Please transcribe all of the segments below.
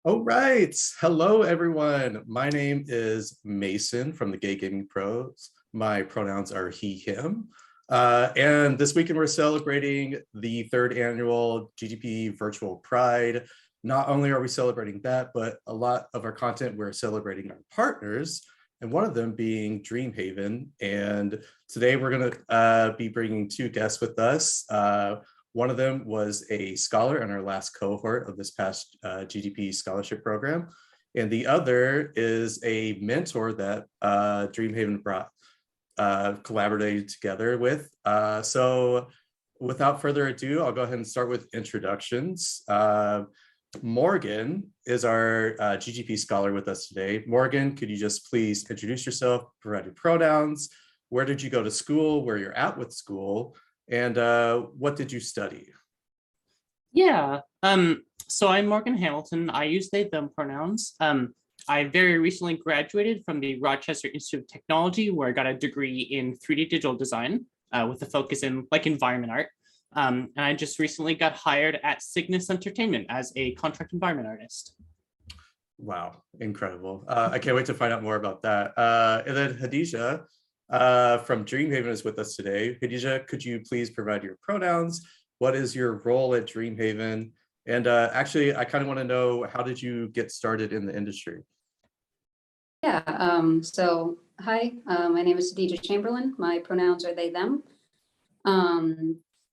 All right. Hello, everyone. My name is Mason from the Gay Gaming Pros. My pronouns are he, him. And this weekend, we're celebrating the third annual GGP Virtual Pride. Not only are we celebrating that, but a lot of our content, we're celebrating our partners, and one of them being Dreamhaven. And today, we're going to be bringing two guests with us. One of them was a scholar in our last cohort of this past GDP scholarship program. And the other is a mentor that Dreamhaven brought, collaborated together with. So without further ado, I'll go ahead and start with introductions. Morgan is our GGP scholar with us today. Morgan, could you just please introduce yourself, provide your pronouns, where did you go to school, where you're at with school, and what did you study? Yeah, so I'm Morgan Hamilton. I use they, them pronouns. I very recently graduated from the Rochester Institute of Technology, where I got a degree in 3D digital design with a focus in environment art. And I just recently got hired at Cygnus Entertainment as a contract environment artist. Wow, incredible. I can't wait to find out more about that. And then Khadijah from Dreamhaven is with us today. Khadijah, could you please provide your pronouns? What is your role at Dreamhaven? And actually, I kind of want to know, how did you get started in the industry? Yeah, so hi, my name is Khadijah Chamberlain. My pronouns are they, them.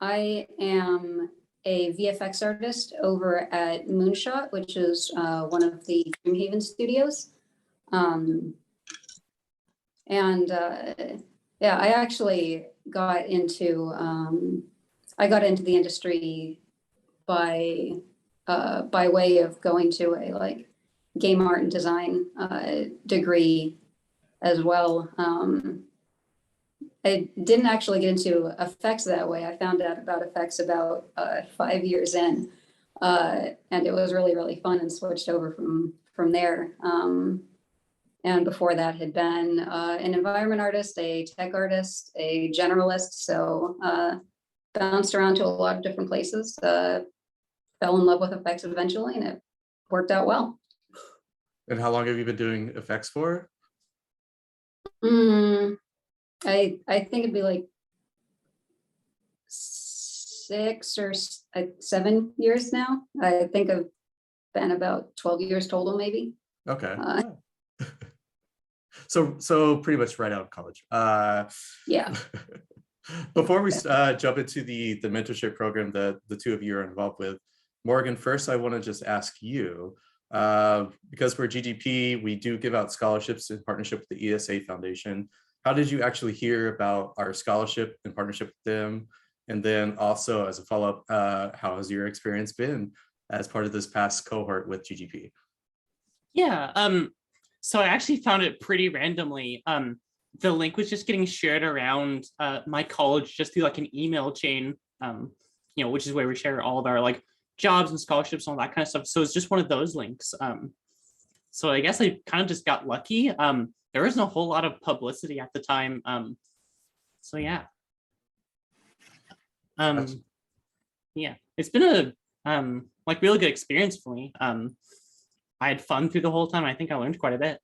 I am a VFX artist over at Moonshot, which is one of the Dreamhaven studios. Yeah, I actually got into the industry by way of going to a game art and design degree as well. I didn't actually get into effects that way. I found out about effects about 5 years in, and it was really, really fun, and switched over from there. And before that had been an environment artist, a tech artist, a generalist. So bounced around to a lot of different places, fell in love with effects eventually, and it worked out well. And how long have you been doing effects for? I think it'd be like 6 or 7 years now. I think I've been about 12 years total, maybe. Okay. So pretty much right out of college. Yeah. Before we jump into the mentorship program that the two of you are involved with, Morgan, first I want to just ask you, because we're GGP, we do give out scholarships in partnership with the ESA Foundation. How did you actually hear about our scholarship in partnership with them? And then also, as a follow-up, how has your experience been as part of this past cohort with GGP? Yeah, so I actually found it pretty randomly. The link was just getting shared around my college just through an email chain, which is where we share all of our jobs and scholarships and all that kind of stuff. So it's just one of those links. So I guess I kind of just got lucky. There wasn't a whole lot of publicity at the time. So yeah. Yeah, it's been a really good experience for me. I had fun through the whole time. I think I learned quite a bit.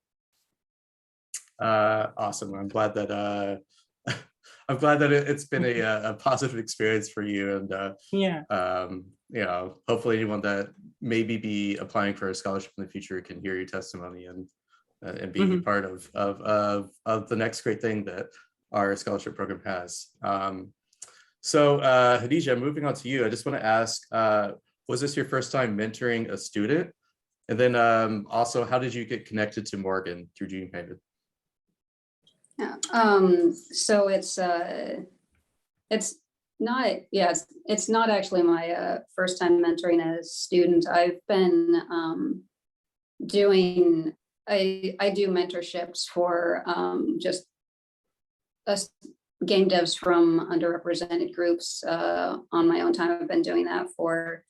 Awesome. I'm glad that it's been a positive experience for you, and yeah. Hopefully anyone that maybe be applying for a scholarship in the future can hear your testimony and be a part of the next great thing that our scholarship program has. So Khadijah, moving on to you, I just want to ask, was this your first time mentoring a student? And then also, how did you get connected to Morgan through Dreamhaven? Yeah. So it's not actually my first time mentoring a student. I've been I do mentorships for just us game devs from underrepresented groups on my own time. I've been doing that for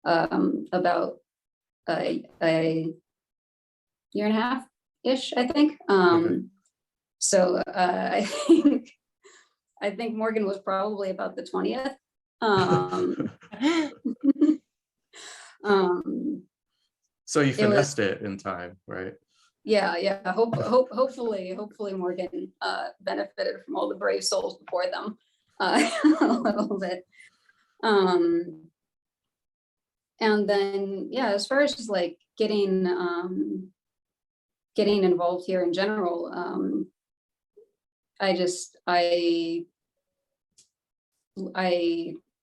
about a year and a half ish, I think. So I think Morgan was probably about the 20th. So you It was, finessed it in time, right? yeah. Hopefully Morgan benefited from all the brave souls before them a little bit. And then, yeah, as far as just like getting involved here in general, I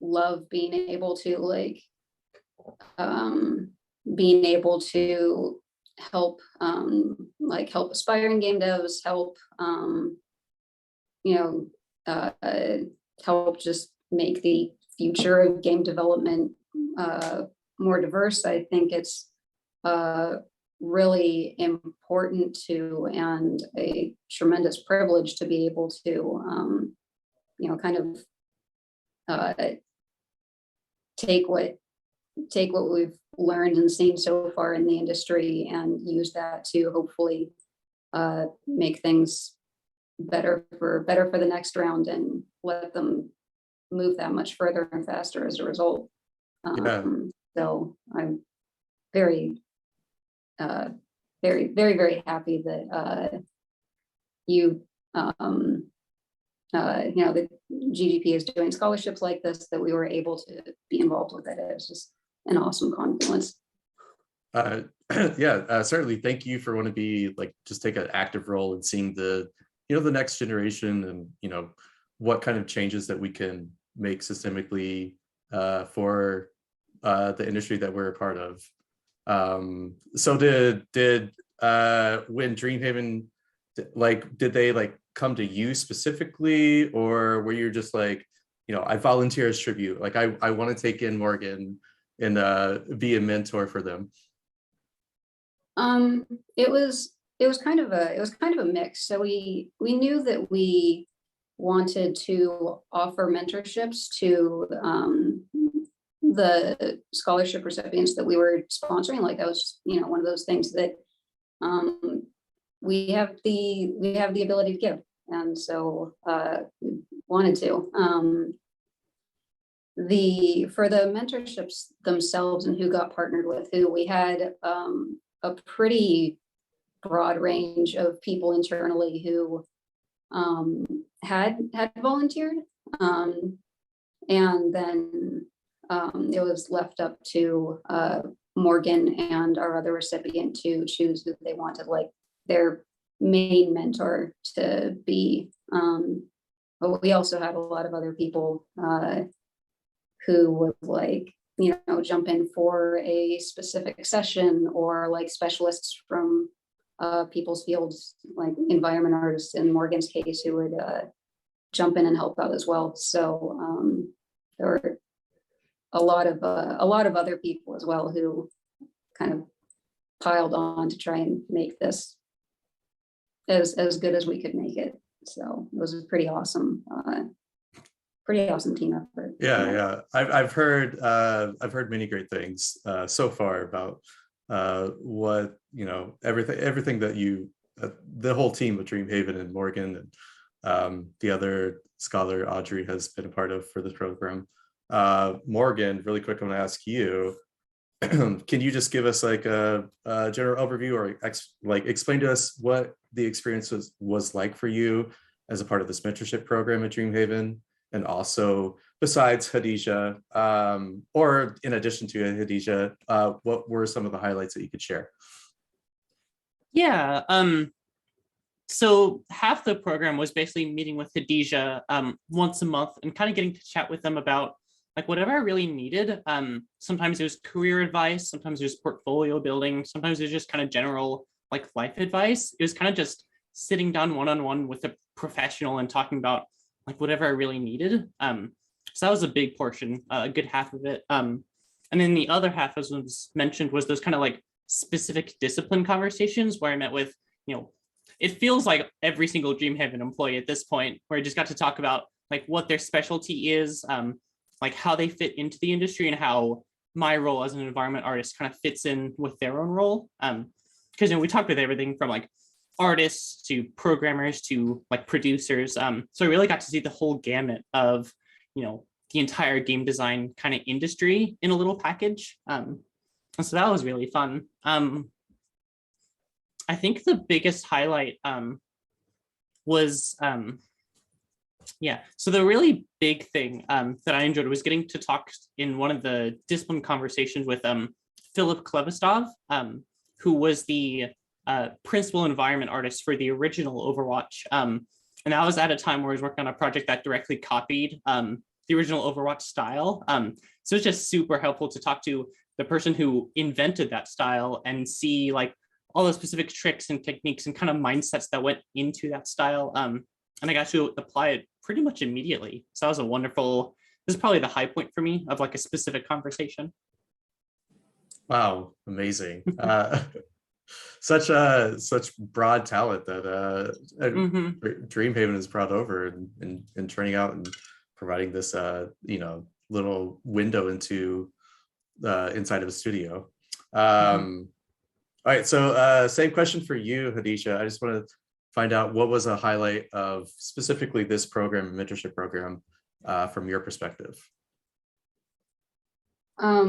love being able to help help aspiring game devs, you know, help just make the future of game development more diverse. I think it's really important to, and a tremendous privilege to be able to, kind of take what we've learned and seen so far in the industry and use that to hopefully make things better for the next round and let them move that much further and faster as a result. So I'm very happy that the GGP is doing scholarships like this, that we were able to be involved with it. It's just an awesome confluence. Certainly. Thank you for wanting to be just take an active role in seeing the next generation, and what kind of changes that we can make systemically for the industry that we're a part of. So did when Dreamhaven, did they come to you specifically, or were you just I volunteer as tribute, I want to take in Morgan and be a mentor for them? It was kind of a mix. So we knew that we wanted to offer mentorships to the scholarship recipients that we were sponsoring. That was one of those things that we have the ability to give, and so we wanted to. For the mentorships themselves and who got partnered with who, we had a pretty broad range of people internally who had volunteered, and then it was left up to Morgan and our other recipient to choose who they wanted their main mentor to be. But we also had a lot of other people who would jump in for a specific session, or specialists from people's fields, like environment artists in Morgan's case, who would jump in and help out as well. So there were a lot of other people as well who kind of piled on to try and make this as good as we could make it. So it was a pretty awesome team effort. Yeah. I've heard many great things so far about what everything that you the whole team of Dreamhaven and Morgan and the other scholar Audrey has been a part of for this program. Morgan, really quick, I'm going to ask you, can you just give us a general overview, or explain to us what the experience was like for you as a part of this mentorship program at Dreamhaven, and also besides Khadijah, or in addition to Khadijah, what were some of the highlights that you could share? Yeah. So half the program was basically meeting with Khadijah once a month and kind of getting to chat with them about whatever I really needed. Sometimes it was career advice, sometimes it was portfolio building, sometimes it was just kind of general life advice. It was kind of just sitting down one-on-one with a professional and talking about whatever I really needed. So that was a big portion, a good half of it. And then the other half, as was mentioned, was those kind of specific discipline conversations where I met with, it feels like every single Dreamhaven employee at this point, where I just got to talk about what their specialty is, how they fit into the industry, and how my role as an environment artist kind of fits in with their own role. Because we talked with everything from artists to programmers to producers. So I really got to see the whole gamut of the entire game design kind of industry in a little package. So that was really fun. I think the biggest highlight was so the really big thing that I enjoyed was getting to talk in one of the discipline conversations with Philip Klevestov, who was the principal environment artist for the original Overwatch. And that was at a time where I was working on a project that directly copied the original Overwatch style. So it's just super helpful to talk to the person who invented that style and see like all the specific tricks and techniques and kind of mindsets that went into that style. And I got to apply it pretty much immediately. So that was this is probably the high point for me of like a specific conversation. Wow, amazing. Such broad talent that Dreamhaven has brought over and turning out and providing this little window into inside of a studio. All right, so same question for you, Khadijah. I just want to find out what was a highlight of specifically this program, mentorship program, from your perspective. I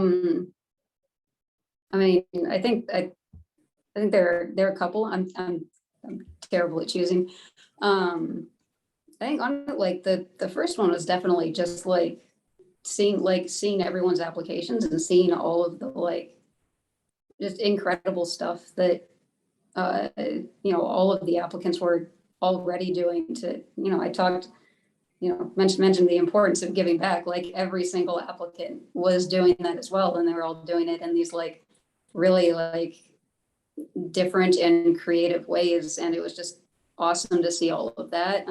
mean, I think there are a couple. I'm terrible at choosing. I think on like the first one was definitely just like seeing everyone's applications and seeing all of the like just incredible stuff that all of the applicants were already doing to, I talked, mentioned the importance of giving back. Like every single applicant was doing that as well, and they were all doing it in these like really like different and creative ways, and it was just awesome to see all of that.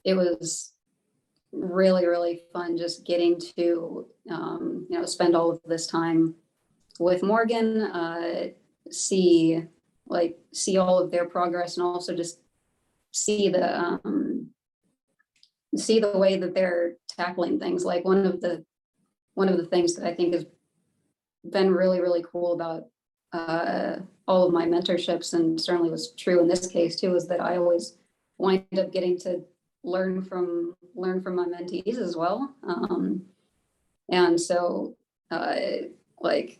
It was really, really fun just getting to spend all of this time with Morgan, see all of their progress, and also just see the way that they're tackling things. Like one of the things that I think has been really, really cool about all of my mentorships, and certainly was true in this case too, is that I always wind up getting to learn from my mentees as well. And so like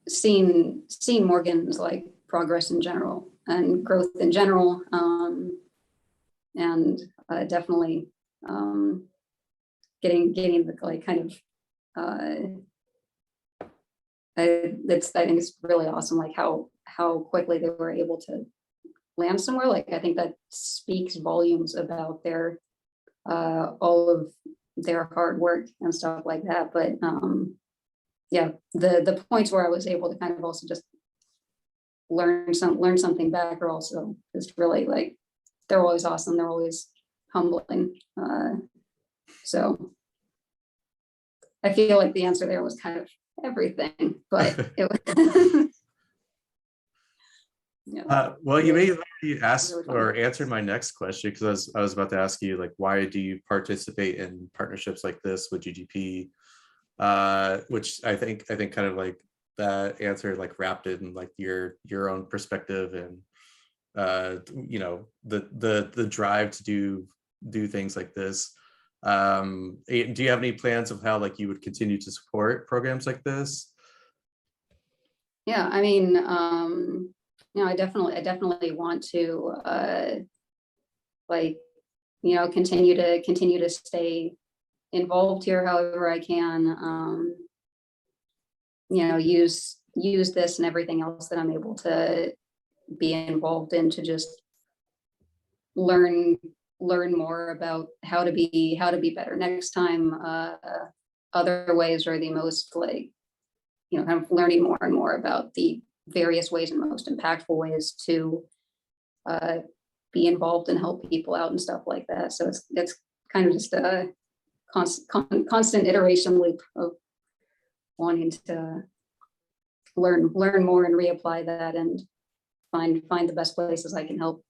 seeing Morgan's like progress in general and growth in general, and definitely getting the like kind of I think it's really awesome, like how quickly they were able to land somewhere. Like I think that speaks volumes about their all of their hard work and stuff like that. But the points where I was able to kind of also just learn something back are also just really like, they're always awesome. They're always humbling. So I feel like the answer there was kind of everything, but it was well, you may have already asked or answered my next question, because I was about to ask you, like, why do you participate in partnerships like this with GGP? Which I think kind of like that answer like wrapped it in like your own perspective and the drive to do things like this. Do you have any plans of how like you would continue to support programs like this? Yeah, I mean, I definitely want to continue to stay involved here however I can. Use this and everything else that I'm able to be involved in to just learn more about how to be better next time. Other ways are the most like, kind of learning more and more about the various ways and most impactful ways to be involved and help people out and stuff like that. So it's kind of just a constant iteration loop of wanting to learn more and reapply that and find the best places I can help.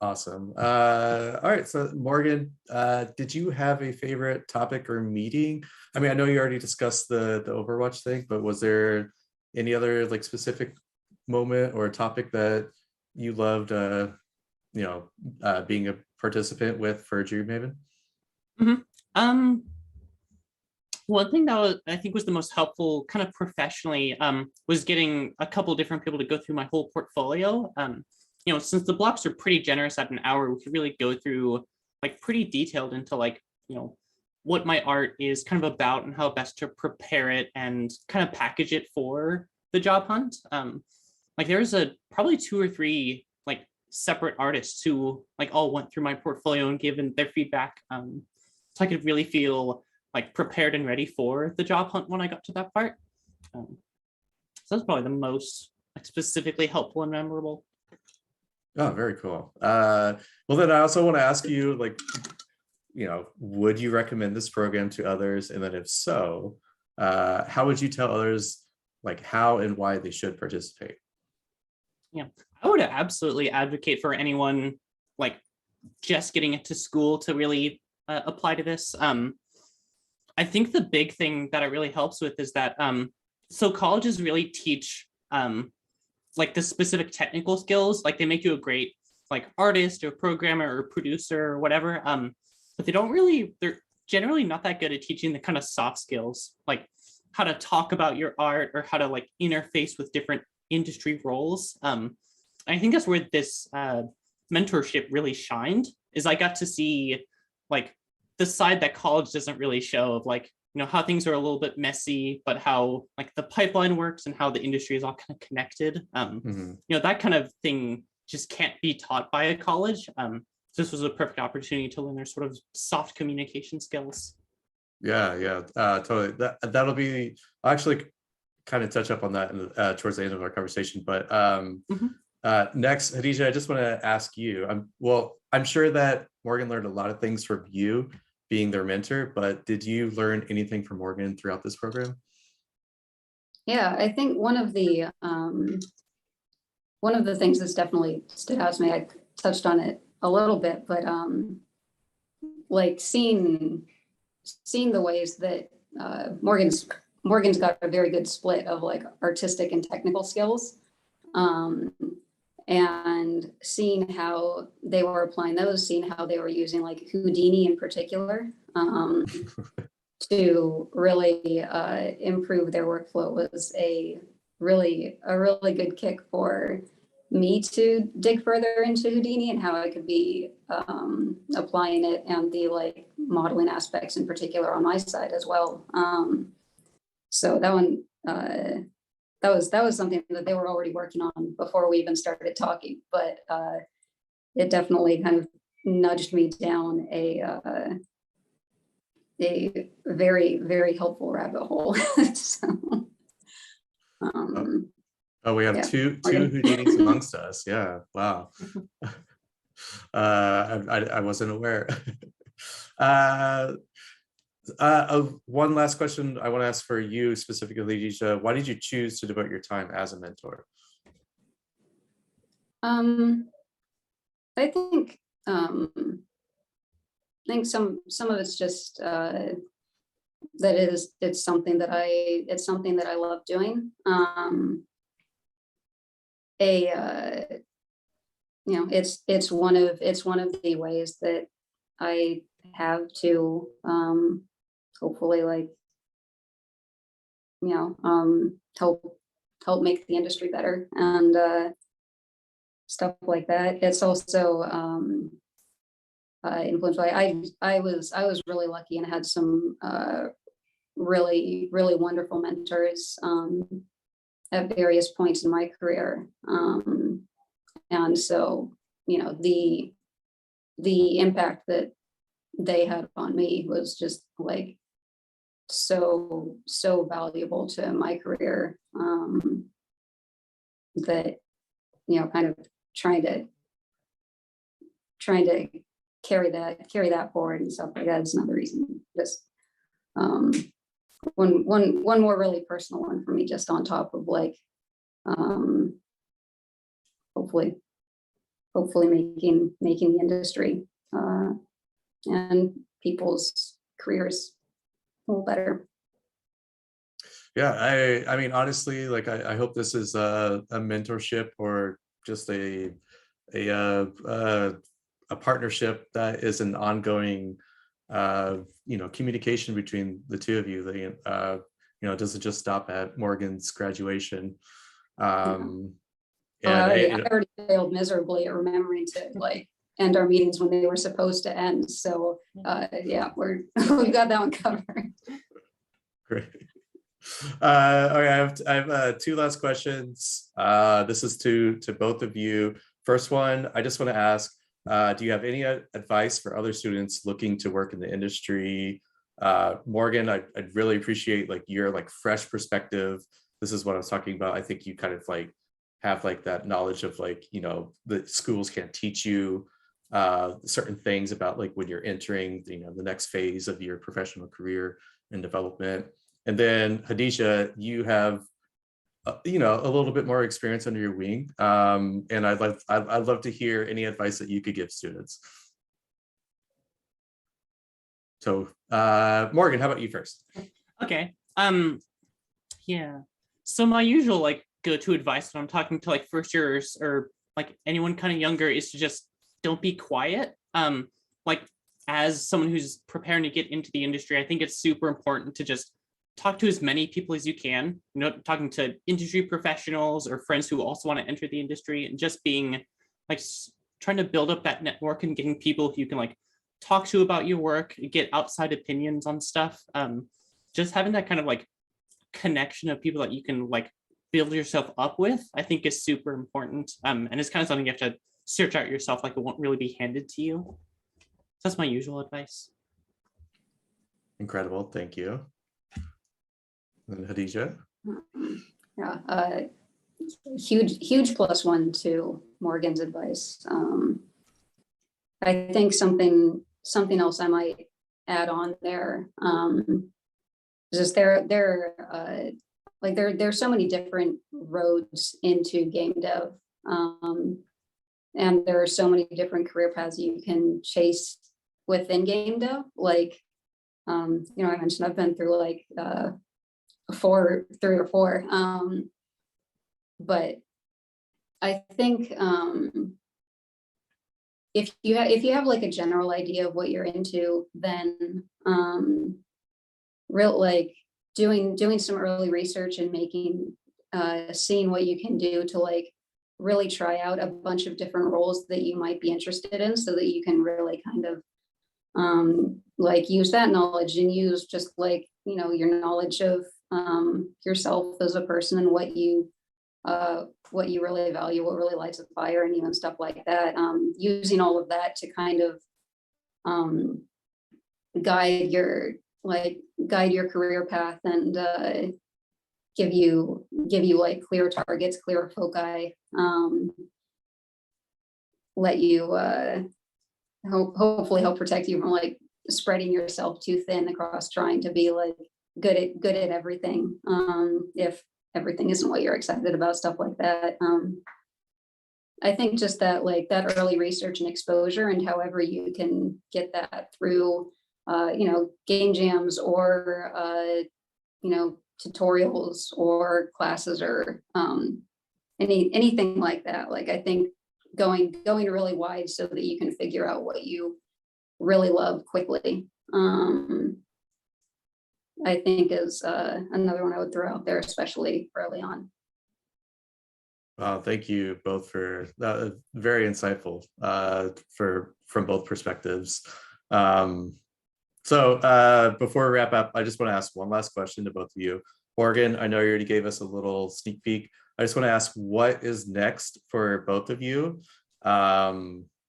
Awesome. All right, so Morgan, did you have a favorite topic or meeting? I mean, I know you already discussed the Overwatch thing, but was there any other like specific moment or topic that you loved being a participant with for Dreamhaven? Mm-hmm. One thing that I think was the most helpful kind of professionally was getting a couple different people to go through my whole portfolio. Since the blocks are pretty generous at an hour, we could really go through like pretty detailed into like, what my art is kind of about and how best to prepare it and kind of package it for the job hunt. Like there's probably 2 or 3 like separate artists who like all went through my portfolio and given their feedback. So I could really feel like prepared and ready for the job hunt when I got to that part. So that's probably the most like specifically helpful and memorable. Oh, very cool. Well, then I also want to ask you, like, would you recommend this program to others? And then if so, how would you tell others like how and why they should participate? Yeah, I would absolutely advocate for anyone like just getting into school to really apply to this. I think the big thing that it really helps with is that so colleges really teach like the specific technical skills, like they make you a great like artist or programmer or producer or whatever. But they're generally not that good at teaching the kind of soft skills, like how to talk about your art or how to like interface with different industry roles. I think that's where this mentorship really shined, is I got to see like the side that college doesn't really show of like, how things are a little bit messy, but how like the pipeline works and how the industry is all kind of connected. That kind of thing just can't be taught by a college. This was a perfect opportunity to learn their sort of soft communication skills. Yeah, totally. That'll be, I'll actually kind of touch up on that towards the end of our conversation. But next, Khadijah, I just want to ask you, I'm sure that Morgan learned a lot of things from you being their mentor, but did you learn anything from Morgan throughout this program? Yeah, I think one of the things that's definitely stood out to me, I touched on it a little bit, but like seeing the ways that Morgan's got a very good split of like artistic and technical skills, and seeing how they were applying those, seeing how they were using like Houdini in particular to really improve their workflow was a really good kick for me to dig further into Houdini and how I could be applying it and the like modeling aspects in particular on my side as well. So that one, that was something that they were already working on before we even started talking, but it definitely kind of nudged me down a very, very helpful rabbit hole. So, we have two Houdinis amongst us. Yeah, wow. I wasn't aware. One last question I want to ask for you specifically, Khadijah. Why did you choose to devote your time as a mentor? I think some of it's just that it's something that I love doing. It's one of the ways that I have to hopefully like help make the industry better and stuff like that. It's also influenced by I was really lucky and had some really wonderful mentors at various points in my career, and so the impact that they had on me was just like so valuable to my career, that kind of trying to carry that forward and stuff like that is another reason. Just one more really personal one for me, just on top of like hopefully making the industry and people's careers a little better. Yeah, I mean, honestly, like I hope this is a mentorship or just a partnership that is an ongoing communication between the two of you. Does it just stop at Morgan's graduation? I already failed miserably at remembering to like end our meetings when they were supposed to end. So yeah, we've got that one covered. Great. Okay, I have two last questions. This is to both of you. First one, I just want to ask, do you have any advice for other students looking to work in the industry? Morgan, I'd really appreciate like your like fresh perspective. This is what I was talking about. I think you kind of like have like that knowledge of like, the schools can't teach you certain things about like when you're entering, the next phase of your professional career and development. And then Khadijah, you have, a little bit more experience under your wing. And I'd love to hear any advice that you could give students. So Morgan, how about you first? Okay. Yeah. So my usual like go-to advice when I'm talking to like first years or like anyone kind of younger is to just don't be quiet. Like as someone who's preparing to get into the industry, I think it's super important to just talk to as many people as you can, talking to industry professionals or friends who also want to enter the industry, and just being like trying to build up that network and getting people who you can like talk to about your work, get outside opinions on stuff. Just having that kind of like connection of people that you can like build yourself up with, I think is super important. And it's kind of something you have to search out yourself, like it won't really be handed to you. So that's my usual advice. Incredible, thank you. And Khadijah? Yeah, huge plus one to Morgan's advice. I think something else I might add on there. Just there's so many different roads into game dev, and there are so many different career paths you can chase within game dev. Like, I mentioned I've been through like 3 or 4, but I think if you have like a general idea of what you're into, then doing some early research and seeing what you can do to like really try out a bunch of different roles that you might be interested in, so that you can really kind of like use that knowledge and use just like your knowledge of yourself as a person and what you really value, what really lights a fire in you and stuff like that. Using all of that to kind of guide your career path and give you like clear targets, clear foci, let you hopefully help protect you from like spreading yourself too thin across trying to be like good at everything, if everything isn't what you're excited about, stuff like that. I think just that like that early research and exposure, and however you can get that through game jams or tutorials or classes or anything like that. Like I think going really wide so that you can figure out what you really love quickly, I think is another one I would throw out there, especially early on. Thank you both for very insightful from both perspectives. So before we wrap up, I just want to ask one last question to both of you. Morgan, I know you already gave us a little sneak peek. I just want to ask, what is next for both of you?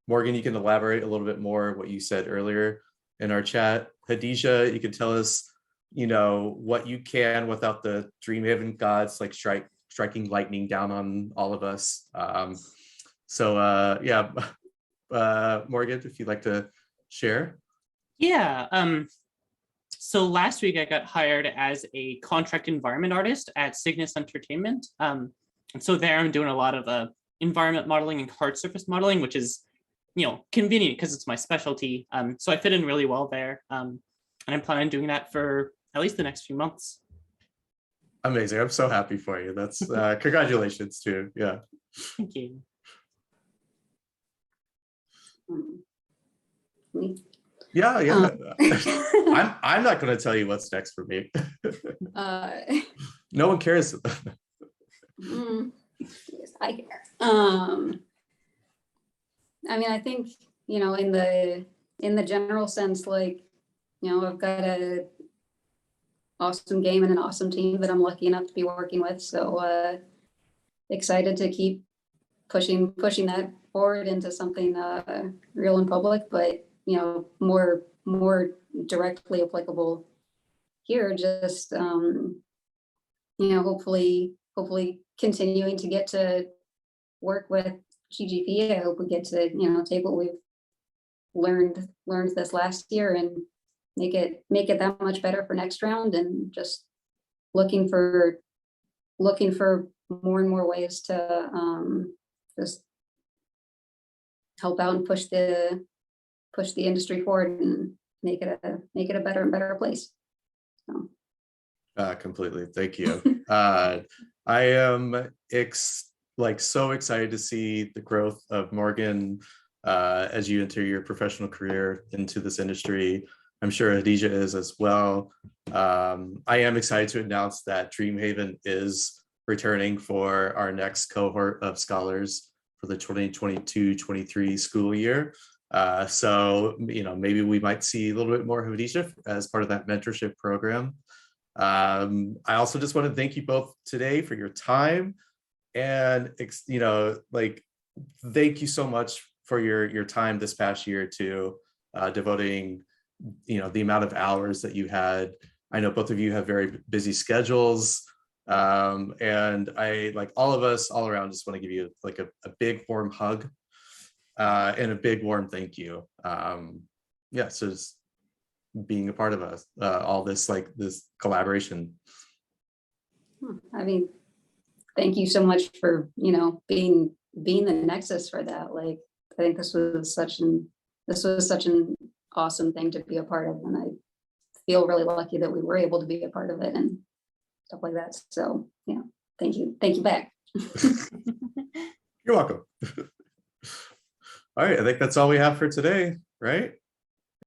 Morgan, you can elaborate a little bit more what you said earlier in our chat. Khadijah, you can tell us, what you can without the Dreamhaven gods like striking lightning down on all of us. Morgan, if you'd like to share. Yeah. So last week I got hired as a contract environment artist at Cygnus Entertainment. And so there I'm doing a lot of environment modeling and hard surface modeling, which is, convenient because it's my specialty. So I fit in really well there. And I'm planning on doing that for at least the next few months. Amazing. I'm so happy for you. That's congratulations too. Yeah. Thank you. Yeah, yeah. I'm not going to tell you what's next for me. No one cares. Yes, I care. I mean, I think, you know, in the general sense, like, you know, I've got a awesome game and an awesome team that I'm lucky enough to be working with. So excited to keep pushing that forward into something real and public, but you know, more directly applicable here. Just you know, hopefully continuing to get to work with GGP. I hope we get to, you know, take what we've learned this last year and make it that much better for next round, and just looking for more and more ways to just help out and push the industry forward and make it a better and better place. So. Completely. Thank you. I am so excited to see the growth of Morgan as you enter your professional career into this industry. I'm sure Khadijah is as well. I am excited to announce that Dreamhaven is returning for our next cohort of scholars for the 2022-23 school year. So, you know, maybe we might see a little bit more of Khadijah as part of that mentorship program. I also just want to thank you both today for your time, and you know, like, thank you so much for your time this past year to devoting, you know, the amount of hours that you had. I know both of you have very busy schedules, and I, like all of us all around, just want to give you like a big warm hug and a big warm thank you. Yeah, so just being a part of us, all this, like, this collaboration. I mean, thank you so much for, you know, being the nexus for that. Like, I think this was such an awesome thing to be a part of, and I feel really lucky that we were able to be a part of it and stuff like that. So yeah, thank you back. You're welcome. All right, I think that's all we have for today, right?